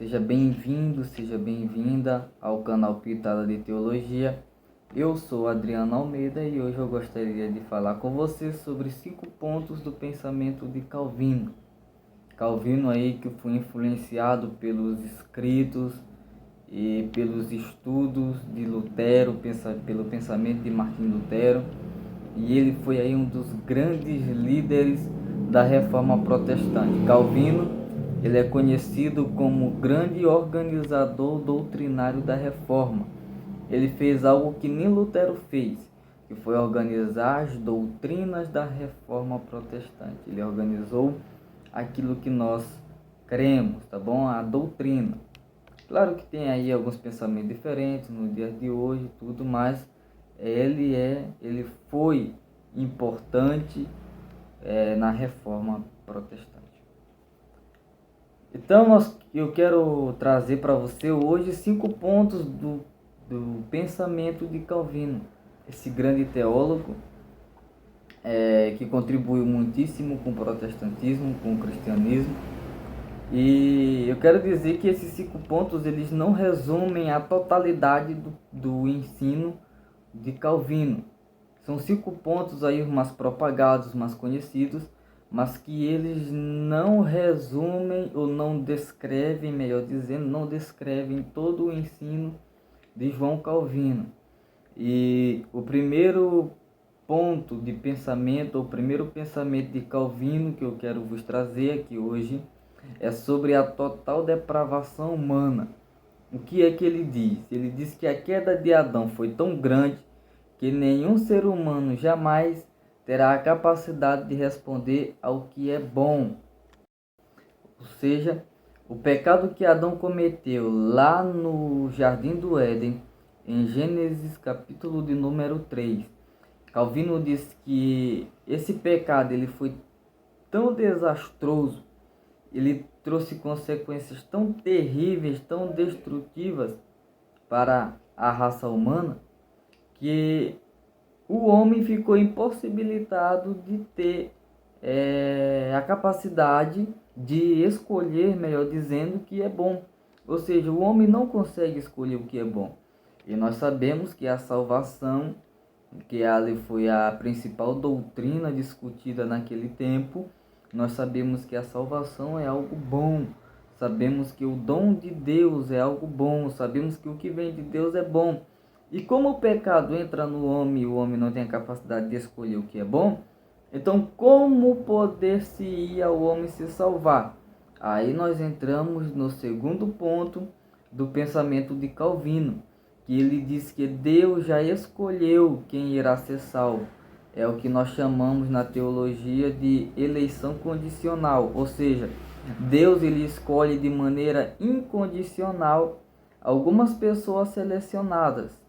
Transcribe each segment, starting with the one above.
Seja bem-vindo, seja bem-vinda ao canal Pitada de Teologia. Eu sou Adriano Almeida e hoje eu gostaria de falar com você sobre 5 pontos do pensamento de Calvino. Calvino aí que foi influenciado pelos escritos e pelos estudos de Lutero, pelo pensamento de Martim Lutero, e ele foi aí um dos grandes líderes da Reforma Protestante. Calvino, ele é conhecido como o grande organizador doutrinário da Reforma. Ele fez algo que nem Lutero fez, que foi organizar as doutrinas da Reforma Protestante. Ele organizou aquilo que nós cremos, tá bom? A doutrina. Claro que tem aí alguns pensamentos diferentes no dia de hoje, tudo, mas ele foi importante na Reforma Protestante. Então eu quero trazer para você hoje 5 pontos do pensamento de Calvino, esse grande teólogo que contribuiu muitíssimo com o protestantismo, com o cristianismo. E eu quero dizer que esses 5 pontos eles não resumem a totalidade do ensino de Calvino. São 5 pontos aí mais propagados, mais conhecidos, mas que eles não resumem ou não descrevem, melhor dizendo, não descrevem todo o ensino de João Calvino. E o primeiro ponto de pensamento, o primeiro pensamento de Calvino que eu quero vos trazer aqui hoje é sobre a total depravação humana. O que é que ele diz? Ele diz que a queda de Adão foi tão grande que nenhum ser humano jamais terá a capacidade de responder ao que é bom. Ou seja, o pecado que Adão cometeu lá no Jardim do Éden, em Gênesis capítulo de número 3, Calvino diz que esse pecado ele foi tão desastroso, ele trouxe consequências tão terríveis, tão destrutivas para a raça humana, que o homem ficou impossibilitado de ter a capacidade de escolher, melhor dizendo, o que é bom. Ou seja, o homem não consegue escolher o que é bom. E nós sabemos que a salvação, que ali foi a principal doutrina discutida naquele tempo, nós sabemos que a salvação é algo bom. Sabemos que o dom de Deus é algo bom. Sabemos que o que vem de Deus é bom. E como o pecado entra no homem e o homem não tem a capacidade de escolher o que é bom, então como poder-se-ia o homem se salvar? Aí nós entramos no segundo ponto do pensamento de Calvino, que ele diz que Deus já escolheu quem irá ser salvo. É o que nós chamamos na teologia de eleição condicional, ou seja, Deus ele escolhe de maneira incondicional algumas pessoas selecionadas.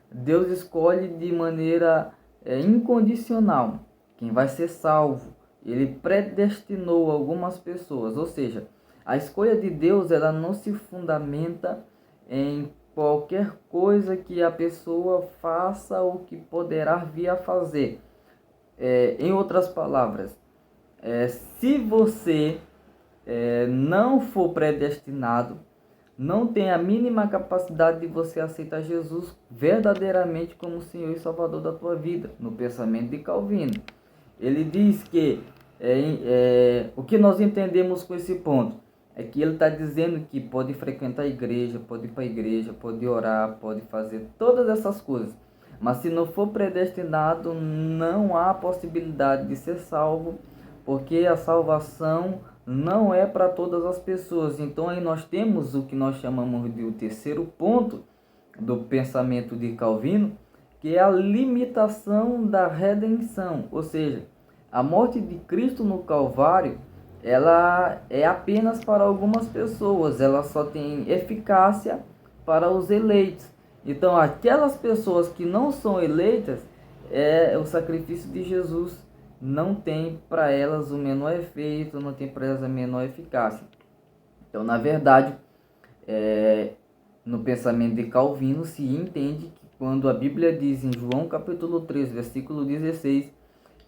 Deus escolhe de maneira incondicional quem vai ser salvo. Ele predestinou algumas pessoas, ou seja, a escolha de Deus ela não se fundamenta em qualquer coisa que a pessoa faça ou que poderá vir a fazer. Em outras palavras, se você não for predestinado, não tem a mínima capacidade de você aceitar Jesus verdadeiramente como Senhor e Salvador da tua vida, no pensamento de Calvino. Ele diz que o que nós entendemos com esse ponto é que ele está dizendo que pode frequentar a igreja, pode ir para a igreja, pode orar, pode fazer todas essas coisas, mas se não for predestinado, não há possibilidade de ser salvo, porque a salvação não é para todas as pessoas. Então aí nós temos o que nós chamamos de o terceiro ponto do pensamento de Calvino, que é a limitação da redenção. Ou seja, a morte de Cristo no Calvário, ela é apenas para algumas pessoas, ela só tem eficácia para os eleitos. Então aquelas pessoas que não são eleitas, o sacrifício de Jesus não tem para elas o menor efeito, não tem para elas a menor eficácia. Então, na verdade, no pensamento de Calvino se entende que quando a Bíblia diz em João capítulo 3, versículo 16,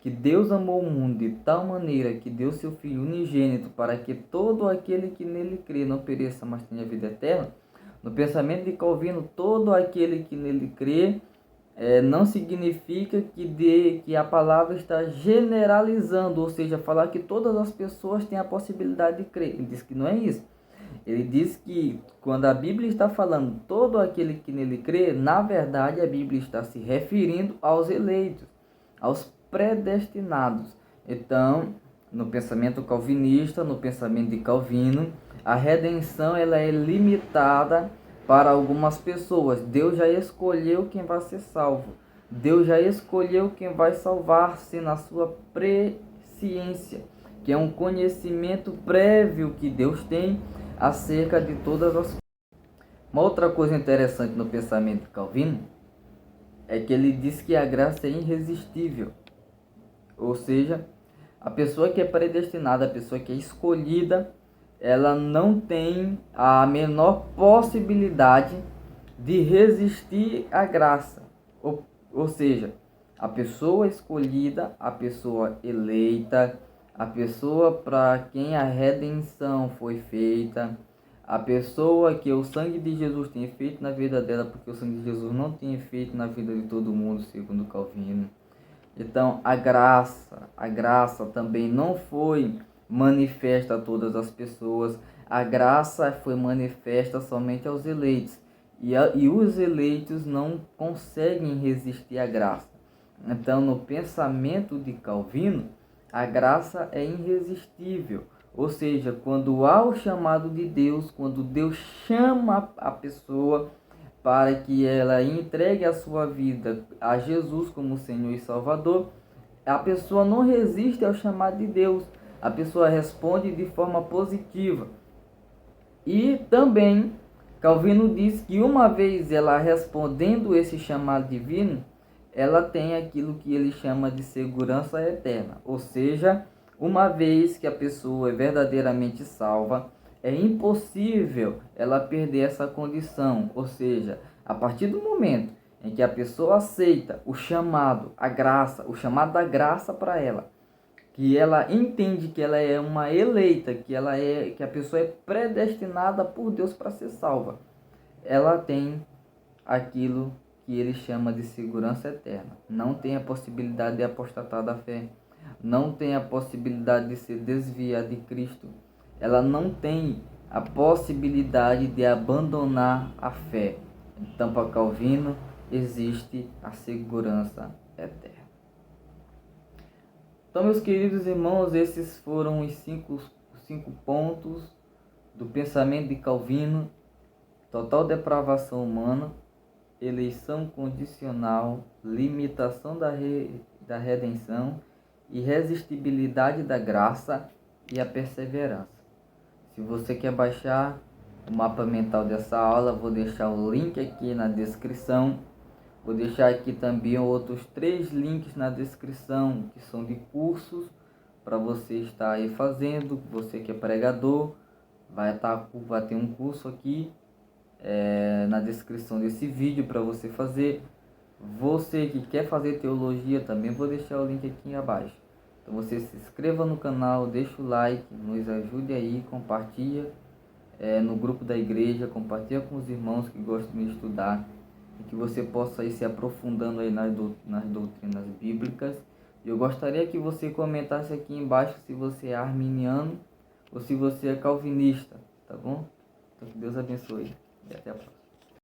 que Deus amou o mundo de tal maneira que deu seu Filho unigênito para que todo aquele que nele crê não pereça, mas tenha vida eterna, no pensamento de Calvino, todo aquele que nele crê não significa que a palavra está generalizando, ou seja, falar que todas as pessoas têm a possibilidade de crer. Ele diz que não é isso. Ele diz que quando a Bíblia está falando todo aquele que nele crê, na verdade a Bíblia está se referindo aos eleitos, aos predestinados. Então, no pensamento calvinista, no pensamento de Calvino, a redenção ela é limitada para algumas pessoas. Deus já escolheu quem vai ser salvo. Deus já escolheu quem vai salvar-se na sua presciência, que é um conhecimento prévio que Deus tem acerca de todas as coisas. Uma outra coisa interessante no pensamento de Calvino é que ele diz que a graça é irresistível. Ou seja, a pessoa que é predestinada, a pessoa que é escolhida, ela não tem a menor possibilidade de resistir à graça. Ou seja, a pessoa escolhida, a pessoa eleita, a pessoa para quem a redenção foi feita, a pessoa que o sangue de Jesus tem feito na vida dela, porque o sangue de Jesus não tem feito na vida de todo mundo, segundo Calvino. Então, a graça também não foi manifesta a todas as pessoas. A graça foi manifesta somente aos eleitos. E os eleitos não conseguem resistir à graça. Então, no pensamento de Calvino, a graça é irresistível. Ou seja, quando há o chamado de Deus, quando Deus chama a pessoa para que ela entregue a sua vida a Jesus como Senhor e Salvador, a pessoa não resiste ao chamado de Deus, a pessoa responde de forma positiva. E também Calvino diz que uma vez ela respondendo esse chamado divino, ela tem aquilo que ele chama de segurança eterna. Ou seja, uma vez que a pessoa é verdadeiramente salva, é impossível ela perder essa condição. Ou seja, a partir do momento em que a pessoa aceita o chamado, a graça, o chamado da graça para ela, que ela entende que ela é uma eleita, que a pessoa é predestinada por Deus para ser salva, ela tem aquilo que ele chama de segurança eterna. Não tem a possibilidade de apostatar da fé, não tem a possibilidade de se desviar de Cristo, ela não tem a possibilidade de abandonar a fé. Então, para Calvino, existe a segurança eterna. Então, meus queridos irmãos, esses foram os cinco pontos do pensamento de Calvino: total depravação humana, eleição condicional, limitação da redenção, irresistibilidade da graça e a perseverança. Se você quer baixar o mapa mental dessa aula, vou deixar o link aqui na descrição. Vou deixar aqui também outros 3 links na descrição, que são de cursos para você estar aí fazendo. Você que é pregador, vai ter um curso aqui na descrição desse vídeo para você fazer. Você que quer fazer teologia, também vou deixar o link aqui abaixo. Então você se inscreva no canal, deixa o like, nos ajude aí, compartilha no grupo da igreja, compartilha com os irmãos que gostam de estudar, e que você possa ir se aprofundando aí nas doutrinas bíblicas. E eu gostaria que você comentasse aqui embaixo se você é arminiano ou se você é calvinista, tá bom? Então que Deus abençoe e até a próxima.